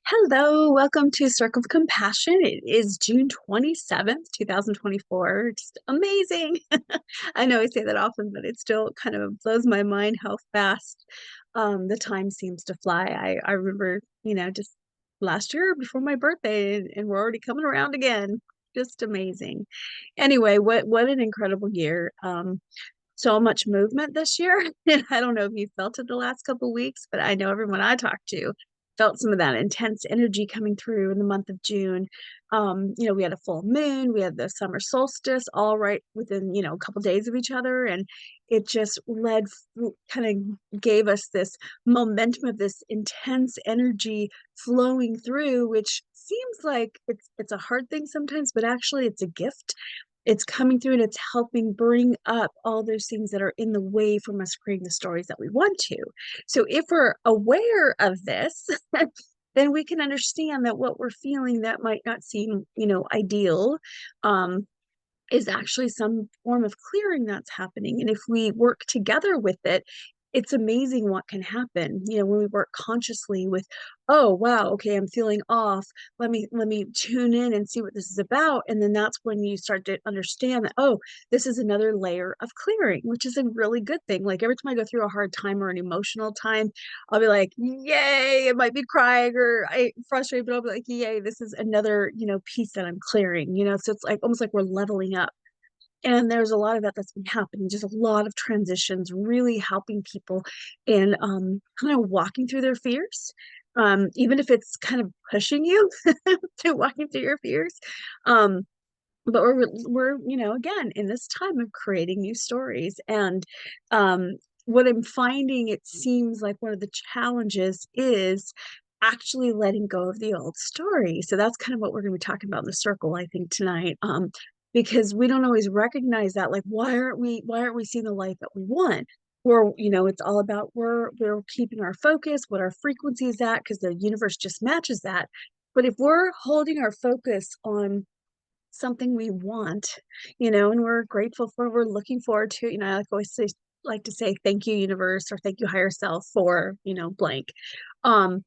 Hello, welcome to Circle of Compassion. It is June 27th, 2024. Just amazing. I know I say that often, but it still kind of blows my mind how fast the time seems to fly. I remember, just last year before my birthday, and we're already coming around again. Just amazing. Anyway, what an incredible year. So much movement this year. And I don't know if you felt it the last couple of weeks, but I know everyone I talked to felt some of that intense energy coming through in the month of June. We had a full moon, we had the summer solstice all right within, a couple days of each other. And it just kind of gave us this momentum of this intense energy flowing through, which seems like it's a hard thing sometimes, but actually it's a gift. It's coming through and it's helping bring up all those things that are in the way from us creating the stories that we want to. So if we're aware of this, then we can understand that what we're feeling that might not seem, ideal, um, is actually some form of clearing that's happening. And if we work together with it, it's amazing what can happen, when we work consciously with, oh wow, okay, I'm feeling off. Let me tune in and see what this is about. And then that's when you start to understand that, oh, this is another layer of clearing, which is a really good thing. Like every time I go through a hard time or an emotional time, I'll be like, yay, it might be crying or I frustrated, but I'll be like, yay, this is another, piece that I'm clearing, so it's like almost like we're leveling up. And there's a lot of that that's been happening, just a lot of transitions, really helping people in kind of walking through their fears. Even if it's kind of pushing you to walking through your fears. Um, but we're, again, in this time of creating new stories. And what I'm finding, it seems like one of the challenges is actually letting go of the old story. So that's kind of what we're going to be talking about in the circle, I think, tonight. Because we don't always recognize that. Like, why aren't we seeing the life that we want? Or, it's all about we're keeping our focus, what our frequency is at, because the universe just matches that. But if we're holding our focus on something we want, and we're grateful for, we're looking forward to, I like to say thank you, universe, or thank you, higher self, for, blank. Um,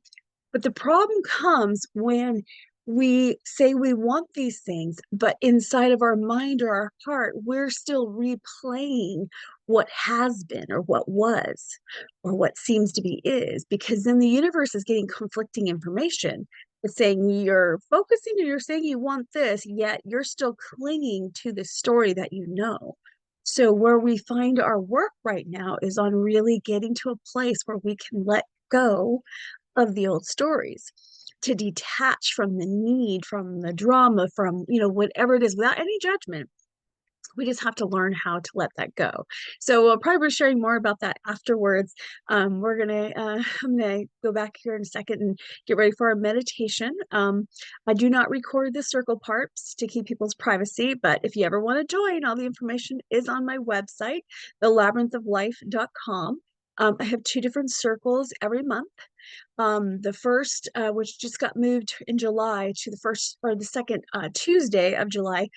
but the problem comes when we say we want these things, but inside of our mind or our heart, we're still replaying what has been or what was or what seems to be is, because then the universe is getting conflicting information. It's saying you're focusing and you're saying you want this, yet you're still clinging to the story that you know. So, where we find our work right now is on really getting to a place where we can let go of the old stories, to detach from the need, from the drama, from, whatever it is, without any judgment. We just have to learn how to let that go. So we'll probably be sharing more about that afterwards. I'm gonna go back here in a second and get ready for our meditation. I do not record the circle parts to keep people's privacy, but if you ever want to join, all the information is on my website, thelabyrinthoflife.com. I have two different circles every month. The first, which just got moved in July to the first or the second Tuesday of July,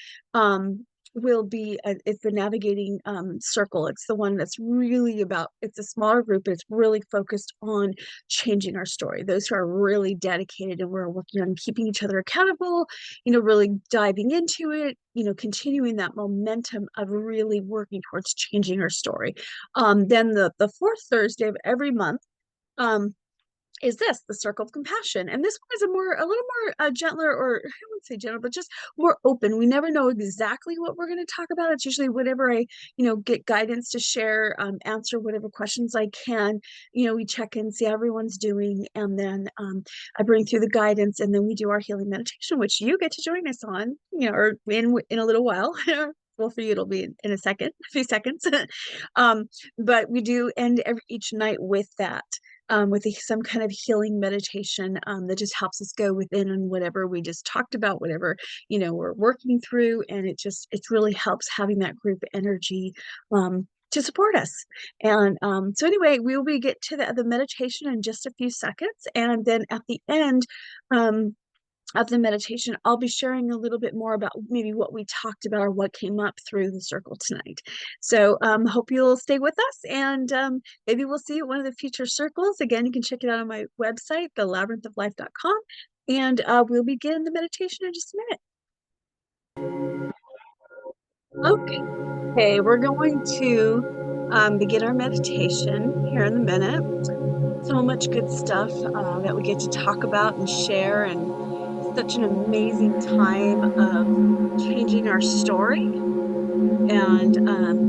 will be it's the navigating circle. It's the one that's really about, it's a smaller group, but it's really focused on changing our story. Those who are really dedicated and we're working on keeping each other accountable, really diving into it, continuing that momentum of really working towards changing our story. Then the fourth Thursday of every month, um, is this the circle of compassion, and this one is a little more gentler, or I wouldn't say gentle, but just more open. We never know exactly what we're going to talk about. It's usually whatever I get guidance to share, answer whatever questions I can. We check in, see how everyone's doing, and then I bring through the guidance, and then we do our healing meditation, which you get to join us on, or in a little while. Well, for you it'll be in a few seconds. But we do end each night with that, with some kind of healing meditation, that just helps us go within and whatever we just talked about, whatever we're working through, and it really helps having that group energy to support us. And so anyway, we will get to the meditation in just a few seconds, and then at the end, um, of the meditation, I'll be sharing a little bit more about maybe what we talked about or what came up through the circle tonight. So hope you'll stay with us, and maybe we'll see you at one of the future circles. Again, you can check it out on my website, thelabyrinthoflife.com, and we'll begin the meditation in just a minute. Okay, we're going to begin our meditation here in a minute. So much good stuff that we get to talk about and share, and such an amazing time of changing our story and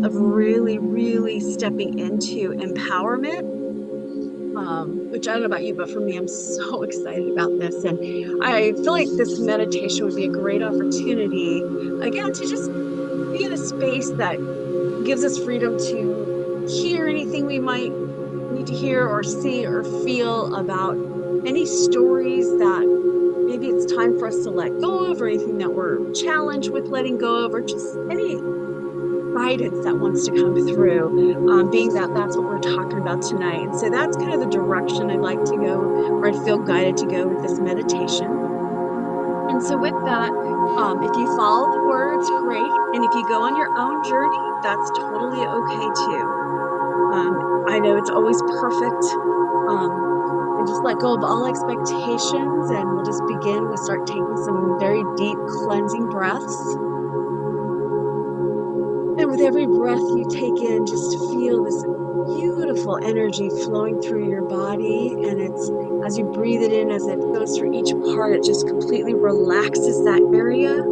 of really, really stepping into empowerment, which I don't know about you, but for me, I'm so excited about this. And I feel like this meditation would be a great opportunity, again, to just be in a space that gives us freedom to hear anything we might need to hear or see or feel about any stories that maybe it's time for us to let go of, or anything that we're challenged with letting go of, or just any guidance that wants to come through, being that that's what we're talking about tonight. And so that's kind of the direction I'd like to go, or I'd feel guided to go with this meditation. And so with that, if you follow the words, great. And if you go on your own journey, that's totally okay too. I know it's always perfect. And just let go of all expectations, and we'll just begin. We'll start taking some very deep cleansing breaths. And with every breath you take in, just feel this beautiful energy flowing through your body. And it's, as you breathe it in, as it goes through each part, it just completely relaxes that area,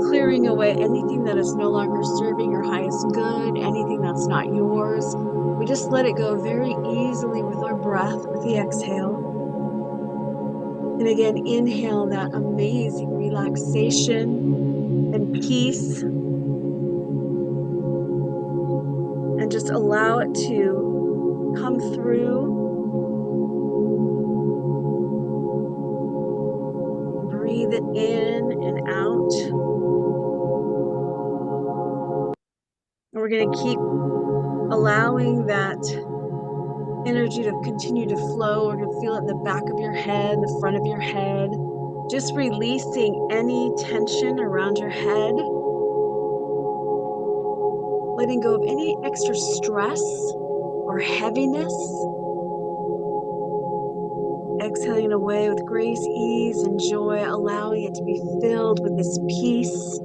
clearing away anything that is no longer serving your highest good, anything that's not yours. We just let it go very easily with our breath, with the exhale. And again, inhale that amazing relaxation and peace. And just allow it to come through. Breathe it in and out. And we're going to keep allowing that energy to continue to flow. We're going to feel it in the back of your head, the front of your head, just releasing any tension around your head, letting go of any extra stress or heaviness, exhaling away with grace, ease, and joy, allowing it to be filled with this peace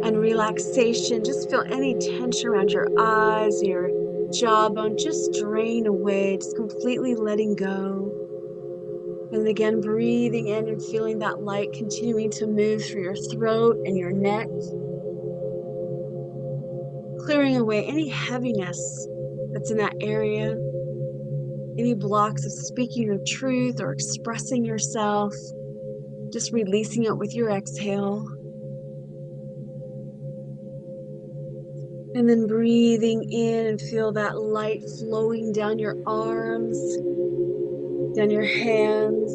and relaxation. Just feel any tension around your eyes, your jawbone, just drain away, just completely letting go. And again, breathing in and feeling that light continuing to move through your throat and your neck, clearing away any heaviness that's in that area, any blocks of speaking your truth or expressing yourself, just releasing it with your exhale. And then breathing in and feel that light flowing down your arms, down your hands,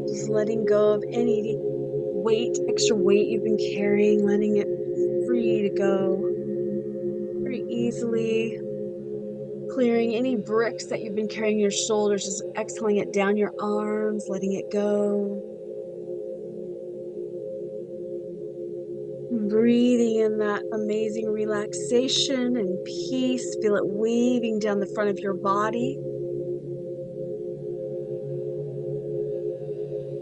just letting go of any weight, extra weight you've been carrying, letting it free to go very easily, clearing any bricks that you've been carrying on your shoulders, just exhaling it down your arms, letting it go. Breathing in that amazing relaxation and peace. Feel it weaving down the front of your body.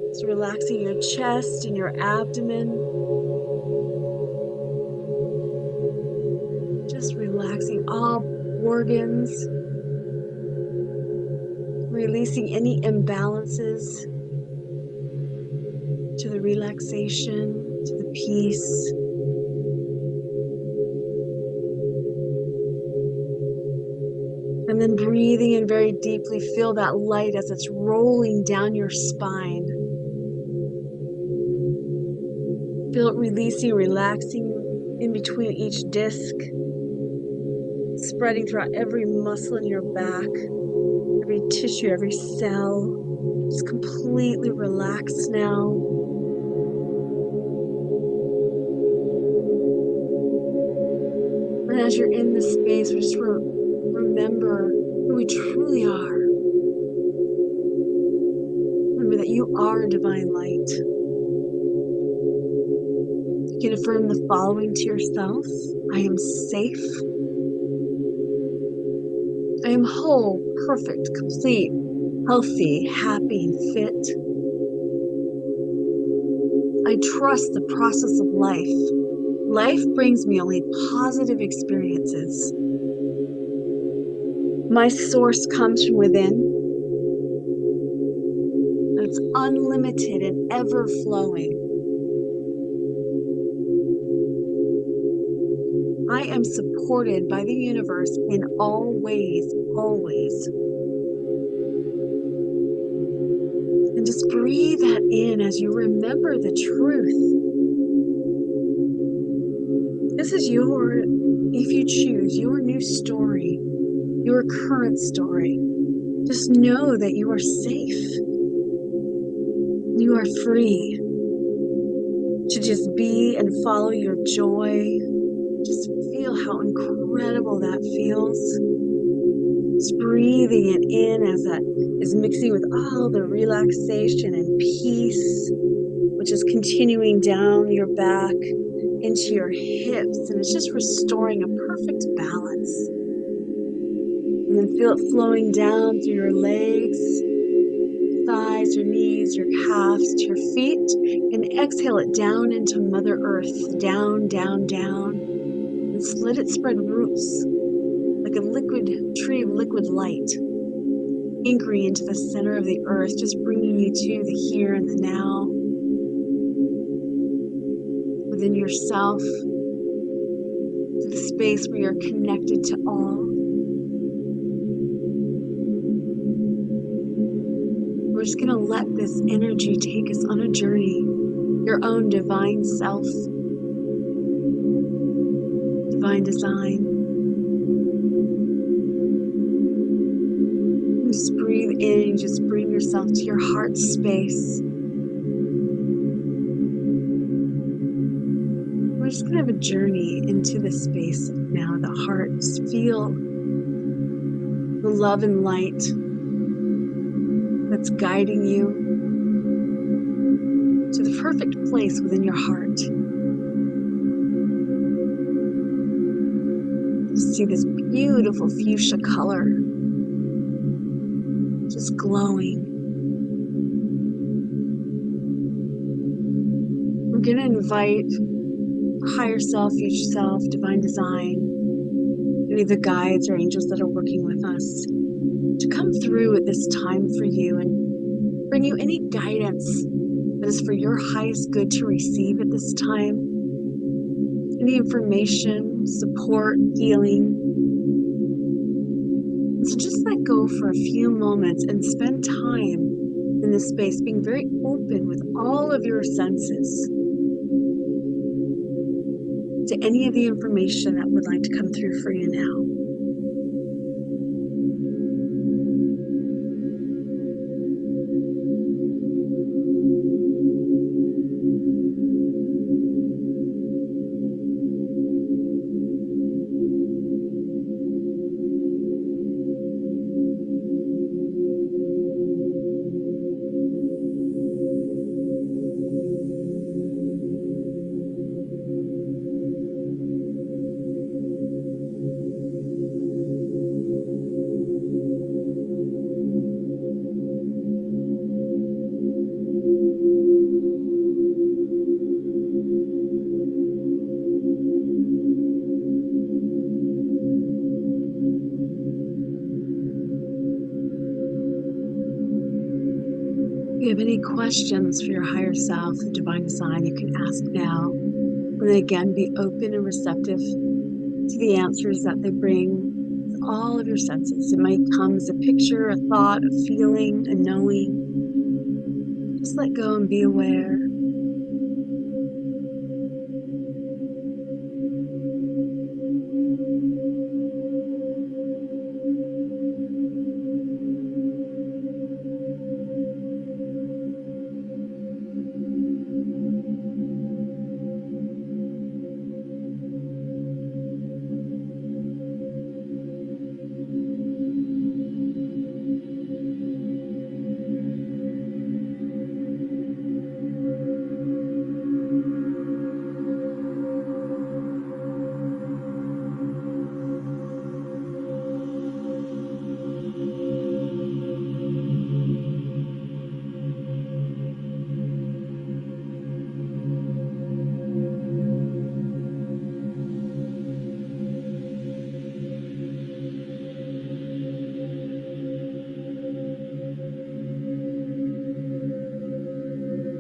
Just relaxing your chest and your abdomen. Just relaxing all organs. Releasing any imbalances to the relaxation, to the peace. And then breathing in very deeply, feel that light as it's rolling down your spine. Feel it releasing, relaxing in between each disc, spreading throughout every muscle in your back, every tissue, every cell. Just completely relaxed now. And as you're in this space, we just remember who we truly are. Remember that you are divine light. You can affirm the following to yourself. I am safe. I am whole, perfect, complete, healthy, happy, and fit. I trust the process of life. Life brings me only positive experiences. My source comes from within. It's unlimited and ever flowing. I am supported by the universe in all ways, always. And just breathe that in as you remember the truth. This is your, if you choose, your new story, your current story. Just know that you are safe. You are free to just be and follow your joy. Just feel how incredible that feels. Just breathing it in as that is mixing with all the relaxation and peace, which is continuing down your back into your hips, and it's just restoring a perfect balance. And then feel it flowing down through your legs, thighs, your knees, your calves, to your feet, and exhale it down into Mother Earth, down, down, down, and let it spread roots like a liquid tree of liquid light, anchoring into the center of the earth, just bringing you to the here and the now, within yourself, to the space where you're connected to all. We're just going to let this energy take us on a journey, your own divine self, divine design. Just breathe in and just bring yourself to your heart space. We're just going to have a journey into this space now, the heart. Just feel the love and light that's guiding you to the perfect place within your heart. You see this beautiful fuchsia color just glowing. We're going to invite higher self, future self, divine design, any of the guides or angels that are working with us to come through at this time for you and bring you any guidance that is for your highest good to receive at this time. Any information, support, healing. So just let go for a few moments and spend time in this space, being very open with all of your senses to any of the information that would like to come through for you now. If you have any questions for your higher self, the divine design, you can ask now. And then again, be open and receptive to the answers that they bring with all of your senses. It might come as a picture, a thought, a feeling, a knowing. Just let go and be aware.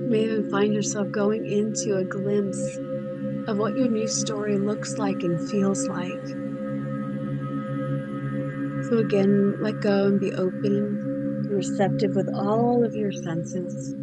You may even find yourself going into a glimpse of what your new story looks like and feels like. So again, let go and be open, be receptive with all of your senses.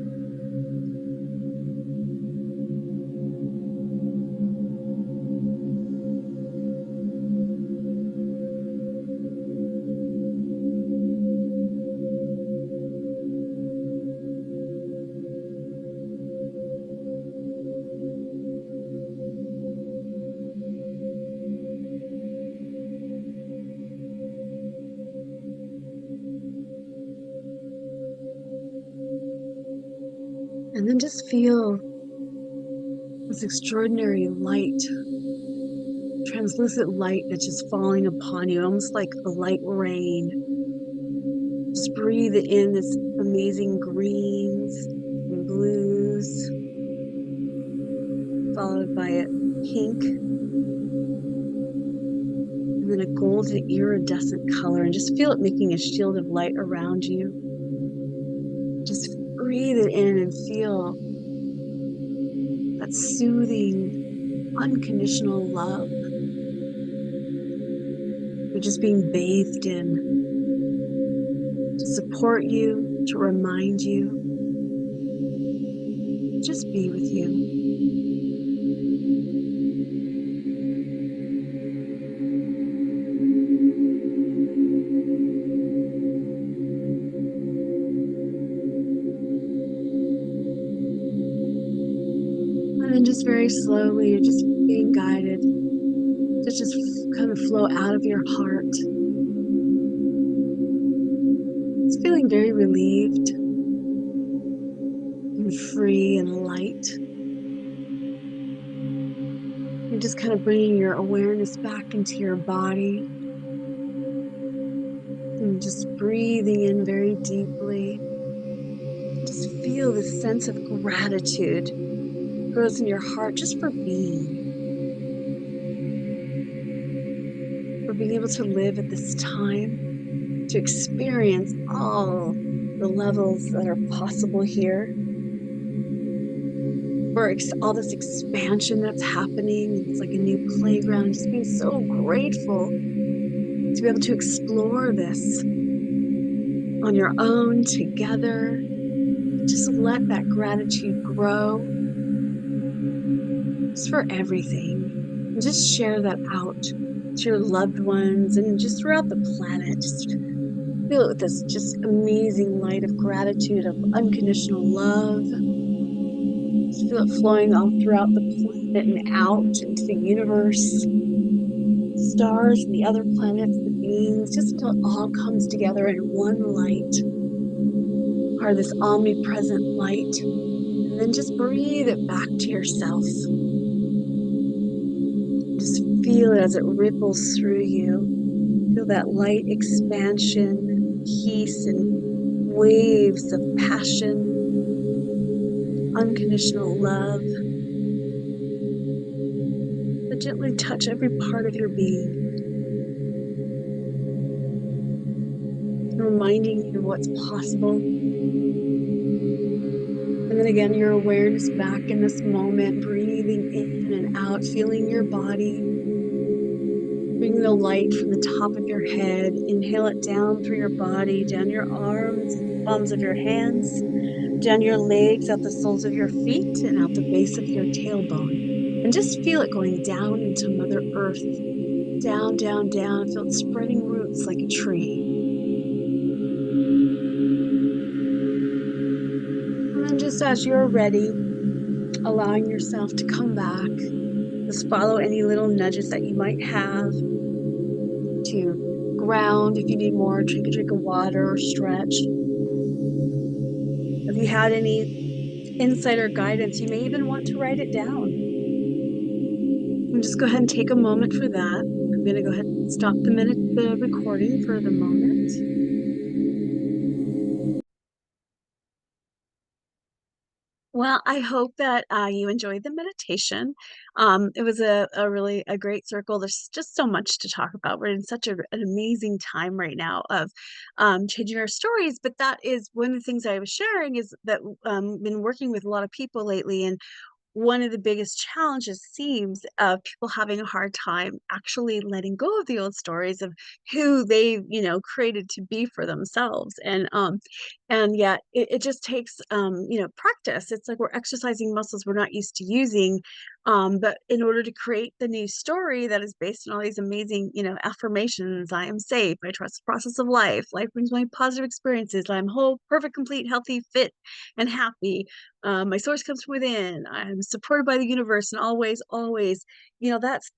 And then just feel this extraordinary light, translucent light that's just falling upon you, almost like a light rain. Just breathe in this amazing greens and blues, followed by a pink, and then a golden iridescent color, and just feel it making a shield of light around you. Just breathe it in and feel that soothing, unconditional love. You're just being bathed in to support you, to remind you, just be with you. And then just very slowly, you're just being guided to just kind of flow out of your heart. It's feeling very relieved and free and light. You're just kind of bringing your awareness back into your body and just breathing in very deeply. Just feel this sense of gratitude grows in your heart just for being able to live at this time, to experience all the levels that are possible here, for all this expansion that's happening. It's like a new playground, just being so grateful to be able to explore this on your own, together. Just let that gratitude grow just for everything. And just share that out to your loved ones and just throughout the planet. Just feel it with this just amazing light of gratitude, of unconditional love. Just feel it flowing all throughout the planet and out into the universe, stars and the other planets, the beings, just until it all comes together in one light, part of this omnipresent light. And then just breathe it back to yourself. Just feel it as it ripples through you. Feel that light expansion, peace, and waves of passion, unconditional love that gently touch every part of your being, reminding you of what's possible. And then again, your awareness back in this moment, breathing in and out, feeling your body. Bring the light from the top of your head. Inhale it down through your body, down your arms, palms of your hands, down your legs, out the soles of your feet, and out the base of your tailbone. And just feel it going down into Mother Earth. Down, down, down. Feel it spreading roots like a tree. And then just as you're ready, allowing yourself to come back. Just follow any little nudges that you might have to ground if you need more, drink a drink of water or stretch. If you had any insight or guidance, you may even want to write it down. And just go ahead and take a moment for that. I'm going to go ahead and stop the recording for the moment. Well, I hope that you enjoyed the meditation. It was a really a great circle. There's just so much to talk about. We're in such an amazing time right now of changing our stories. But that is one of the things I was sharing is that been working with a lot of people lately, and one of the biggest challenges seems of people having a hard time actually letting go of the old stories of who they, created to be for themselves. And yet it just takes practice. It's like we're exercising muscles we're not used to using. But in order to create the new story that is based on all these amazing, affirmations, I am safe, I trust the process of life, life brings me positive experiences, I'm whole, perfect, complete, healthy, fit, and happy. My source comes from within. I'm supported by the universe and always, always, that's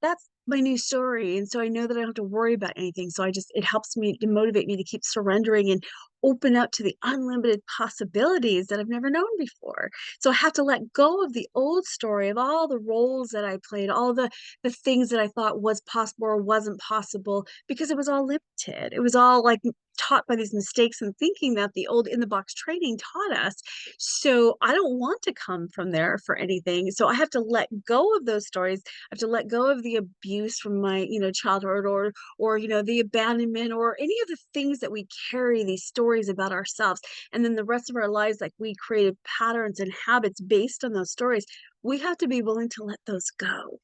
my new story. And so I know that I don't have to worry about anything. So it helps me to motivate me to keep surrendering and open up to the unlimited possibilities that I've never known before. So I have to let go of the old story of all the roles that I played, all the things that I thought was possible or wasn't possible, because it was all limited. It was all like taught by these mistakes and thinking that the old in the box training taught us. So I don't want to come from there for anything. So I have to let go of those stories. I have to let go of the abuse from my, childhood, or the abandonment, or any of the things that we carry, these stories about ourselves. And then the rest of our lives, like we created patterns and habits based on those stories. We have to be willing to let those go.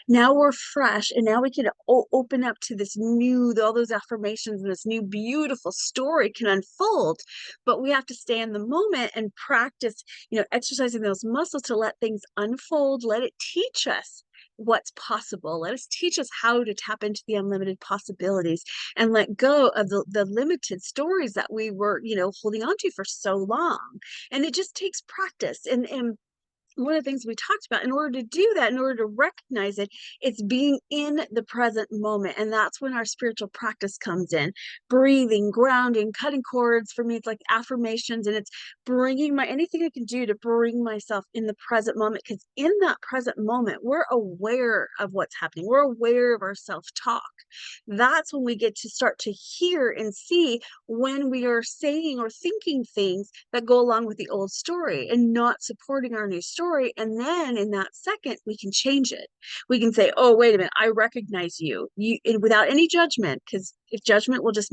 Now we're fresh, and now we can open up to this new, all those affirmations, and this new beautiful story can unfold. But we have to stay in the moment and practice, exercising those muscles to let things unfold, let it teach us what's possible, let us teach us how to tap into the unlimited possibilities, and let go of the limited stories that we were, holding on to for so long. And it just takes practice. And one of the things we talked about, in order to do that, in order to recognize it, it's being in the present moment. And that's when our spiritual practice comes in. Breathing, grounding, cutting cords. For me, it's like affirmations, and it's bringing anything I can do to bring myself in the present moment. Because in that present moment, we're aware of what's happening, we're aware of our self-talk. That's when we get to start to hear and see when we are saying or thinking things that go along with the old story and not supporting our new story. And then in that second, we can change it. We can say, oh, wait a minute, I recognize you, and without any judgment, because if judgment will just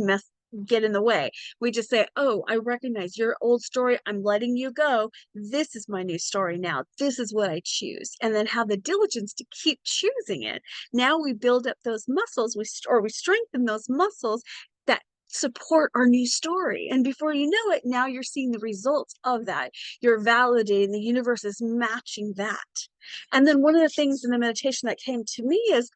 get in the way. We just say, oh, I recognize your old story, I'm letting you go, this is my new story now, this is what I choose. And then have the diligence to keep choosing it. Now we build up those muscles, we strengthen those muscles that support our new story. And before you know it, now you're seeing the results of that. You're validating, the universe is matching that. And then one of the things in the meditation that came to me is,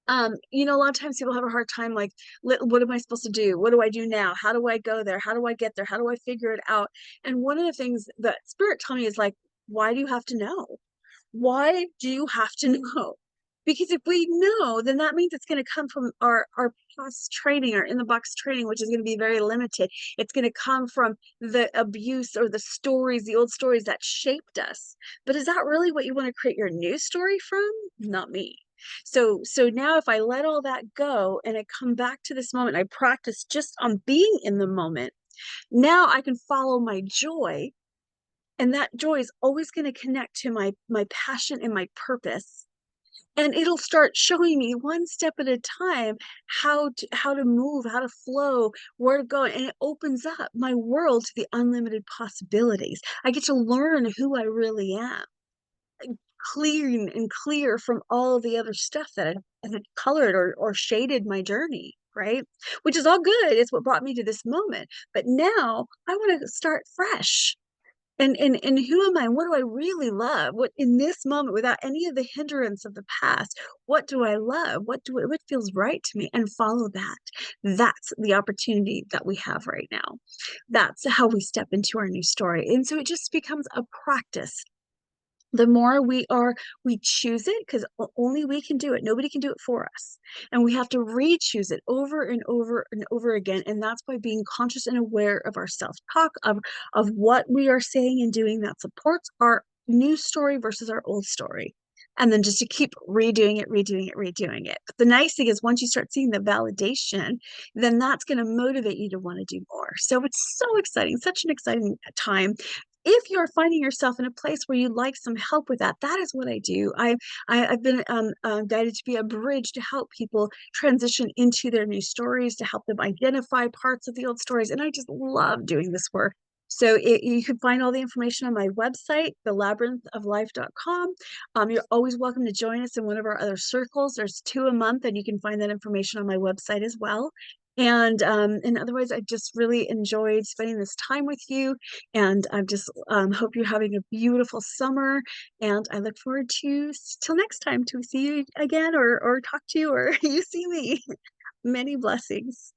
a lot of times people have a hard time, like, what am I supposed to do? What do I do now? How do I go there? How do I get there? How do I figure it out? And one of the things that spirit told me is like, why do you have to know? Why do you have to know? Because if we know, then that means it's going to come from our past training, our in the box training, which is going to be very limited. It's going to come from the abuse or the stories, the old stories that shaped us. But is that really what you want to create your new story from? Not me. So now if I let all that go and I come back to this moment, I practice just on being in the moment. Now I can follow my joy, and that joy is always going to connect to my passion and my purpose, and it'll start showing me one step at a time how to move, how to flow, where to go, and it opens up my world to the unlimited possibilities. I get to learn who I really am, clean and clear from all the other stuff that had colored or shaded my journey, right? Which is all good, it's what brought me to this moment. But now I want to start fresh. And who am I? What do I really love? What in this moment, without any of the hindrance of the past, what do I love? What feels right to me? And follow that. That's the opportunity that we have right now. That's how we step into our new story. And so it just becomes a practice. The more we choose it, because only we can do it, nobody can do it for us, and we have to re-choose it over and over and over again. And that's by being conscious and aware of our self-talk, of what we are saying and doing that supports our new story versus our old story. And then just to keep redoing it, redoing it, redoing it. But the nice thing is, once you start seeing the validation, then that's going to motivate you to want to do more. So it's so exciting, such an exciting time. if you're finding yourself in a place where you'd like some help with that, that is what I do. I've been guided to be a bridge to help people transition into their new stories, to help them identify parts of the old stories. And I just love doing this work. So you can find all the information on my website, thelabyrinthoflife.com. You're always welcome to join us in one of our other circles. There's two a month, and you can find that information on my website as well. And otherwise, I just really enjoyed spending this time with you. And I just hope you're having a beautiful summer. And I look forward to till next time to see you again, or talk to you, or you see me. Many blessings.